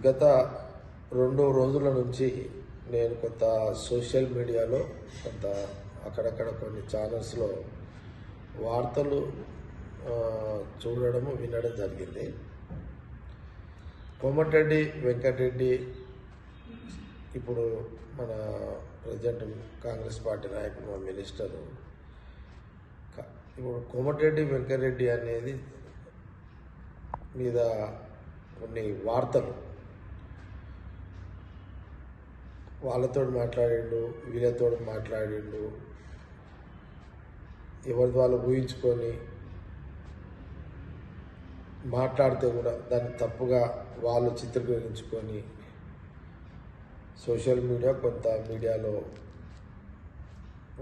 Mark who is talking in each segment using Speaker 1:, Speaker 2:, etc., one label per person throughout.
Speaker 1: గత 2 రోజుల నుంచి నేను కొంత సోషల్ మీడియాలో కొంత అక్కడక్కడ కొన్ని ఛానల్స్లో వార్తలు చూడడము వినడం జరిగింది. కోమటిరెడ్డి వెంకటరెడ్డి ఇప్పుడు మన ప్రజెంట్ కాంగ్రెస్ పార్టీ నాయకుడు మినిస్టరు. ఇప్పుడు కోమటిరెడ్డి వెంకటరెడ్డి అనేది మీద కొన్ని వార్తలు వాళ్ళతో మాట్లాడిండు, వీళ్ళతో మాట్లాడిండు, ఎవరి వాళ్ళు ఊహించుకొని మాట్లాడితే కూడా దాన్ని తప్పుగా వాళ్ళు చిత్రీకరించుకొని సోషల్ మీడియా కొంత మీడియాలో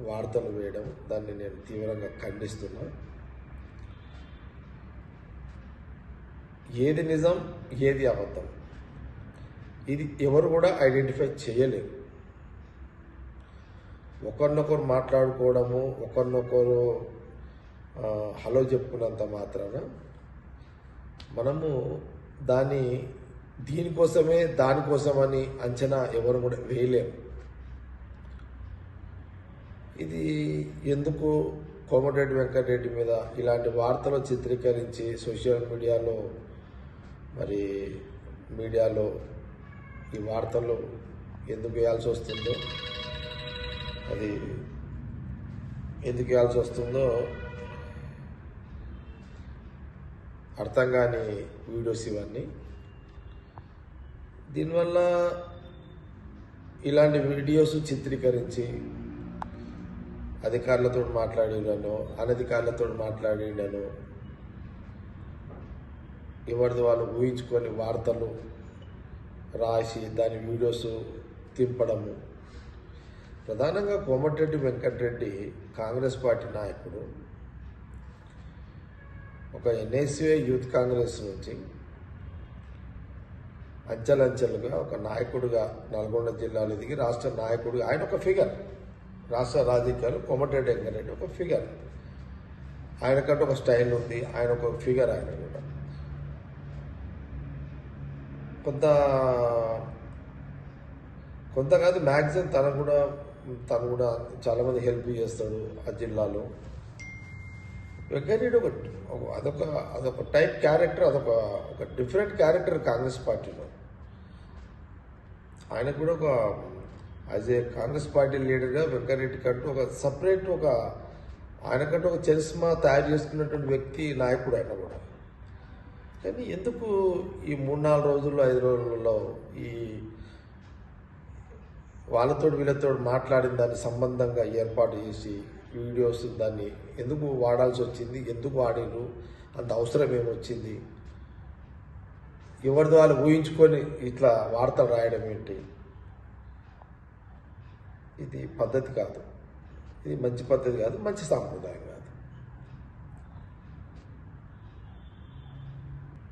Speaker 1: వార్తలు వేయడం, దాన్ని నేను తీవ్రంగా ఖండిస్తున్నా. ఏది నిజం, ఏది అబద్ధం, ఇది ఎవరు కూడా ఐడెంటిఫై చేయలేరు. ఒకరినొకరు మాట్లాడుకోవడము, ఒకరినొకరు హలో చెప్పుకున్నంత మాత్రాన మనము దీనికోసమే దానికోసమని అంచనా ఎవరు కూడా వేయలేము. ఇది ఎందుకు కోమటిరెడ్డి వెంకటరెడ్డి మీద ఇలాంటి వార్తలు చిత్రీకరించి సోషల్ మీడియాలో ఈ వార్తలు ఎందుకు వేయాల్సి వస్తుందో, అది ఎందుకు వేయాల్సి వస్తుందో అర్థం కాని వీడియోస్ ఇవన్నీ. దీనివల్ల ఇలాంటి వీడియోస్ చిత్రీకరించి అధికారులతో మాట్లాడినను, అనధికారులతో మాట్లాడినను, ఎవరిది వాళ్ళు ఊహించుకొని వార్తలు రాసి దాని వీడియోస్ తింపడము. ప్రధానంగా కోమటిరెడ్డి వెంకటరెడ్డి కాంగ్రెస్ పార్టీ నాయకుడు. ఒక ఎన్ఎస్యుఐ యూత్ కాంగ్రెస్ నుంచి అంచెలంచెలుగా ఒక నాయకుడిగా నల్గొండ జిల్లాలో ఎదిగి రాష్ట్ర నాయకుడిగా ఆయన ఒక ఫిగర్. రాష్ట్ర రాజకీయాలు కోమటిరెడ్డి వెంకటరెడ్డి ఒక ఫిగర్. ఆయనకంటే ఒక స్టైల్ ఉంది, ఆయన ఒక ఫిగర్. ఆయన కూడా కొంత కాదు, మ్యాక్సిమం తను కూడా చాలామంది హెల్ప్ చేస్తాడు ఆ జిల్లాలో. వెంకటరెడ్డి అదొక టైప్ క్యారెక్టర్, ఒక డిఫరెంట్ క్యారెక్టర్ కాంగ్రెస్ పార్టీలో. ఆయన కూడా యాజ్ ఏ కాంగ్రెస్ పార్టీ లీడర్గా వెంకటరెడ్డి కంటూ ఒక సపరేట్ ఆయనకంటూ ఒక చరిస్మా తయారు చేసుకున్నటువంటి వ్యక్తి, నాయకుడు ఆయన కూడా. కానీ ఎందుకు ఈ 3-4 రోజుల్లో 5 రోజులలో ఈ వాళ్ళతో వీళ్ళతో మాట్లాడిన దాన్ని సంబంధంగా ఏర్పాటు చేసి వీడియోస్ దాన్ని ఎందుకు వాడాల్సి వచ్చింది, ఎందుకు వాడిరు, అంత అవసరం ఏమొచ్చింది, ఎవరిది వాళ్ళు ఊహించుకొని ఇట్లా వార్తలు రాయడం ఏంటి? ఇది పద్ధతి కాదు, ఇది మంచి పద్ధతి కాదు, మంచి సాంప్రదాయం కాదు.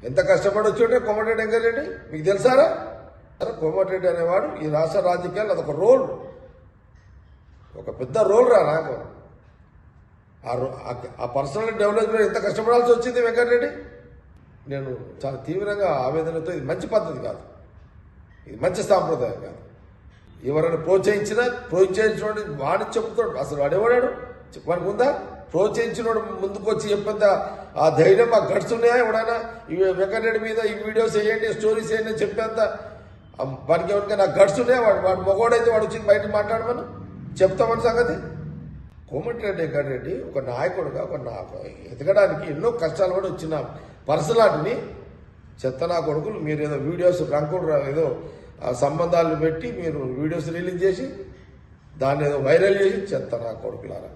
Speaker 1: ఎంత కష్టపడి వచ్చి కోమటిరెడ్డి వెంకటరెడ్డి మీకు తెలుసారా? కోమటిరెడ్డి అనేవాడు ఈ రాష్ట్ర రాజకీయాలు అదొక రోల్, ఒక పెద్ద రోల్ నాకు. ఆ పర్సనల్ డెవలప్మెంట్ ఎంత కష్టపడాల్సి వచ్చింది వెంకటరెడ్డి. నేను చాలా తీవ్రంగా ఆవేదనతో, ఇది మంచి పద్ధతి కాదు, ఇది మంచి సాంప్రదాయం కాదు. ఎవరైనా ప్రోత్సహించినోడు వాడిని చెప్తాడు. అసలు వాడేవాడాడు, వాడికి ఉందా? ప్రోత్సహించినోడు ముందుకు వచ్చి చెప్పేంత ఆ ధైర్యం, ఆ గట్స్ ఉన్నాయా? ఎవడైనా ఈ వెంకటరెడ్డి మీద ఈ వీడియోస్ వేయండి, స్టోరీస్ వేయండి అని చెప్పేంత వాడికి ఎవరికైనా గట్స్ ఉన్నాయా? వాడు మగవాడైతే వాడు వచ్చి బయట మాట్లాడమని చెప్తామని సంగతి. కోమటిరెడ్డి వెంకటరెడ్డి ఒక నాయకుడుగా ఎదగడానికి ఎన్నో కష్టాలు కూడా వచ్చిన పర్సనాలిటీని చెత్తనా కొడుకులు మీరు ఏదో వీడియోస్ రంకులు ఏదో సంబంధాలు పెట్టి మీరు వీడియోస్ రిలీజ్ చేసి దాన్ని ఏదో వైరల్ చేసి చెత్తనా కొడుకులారా.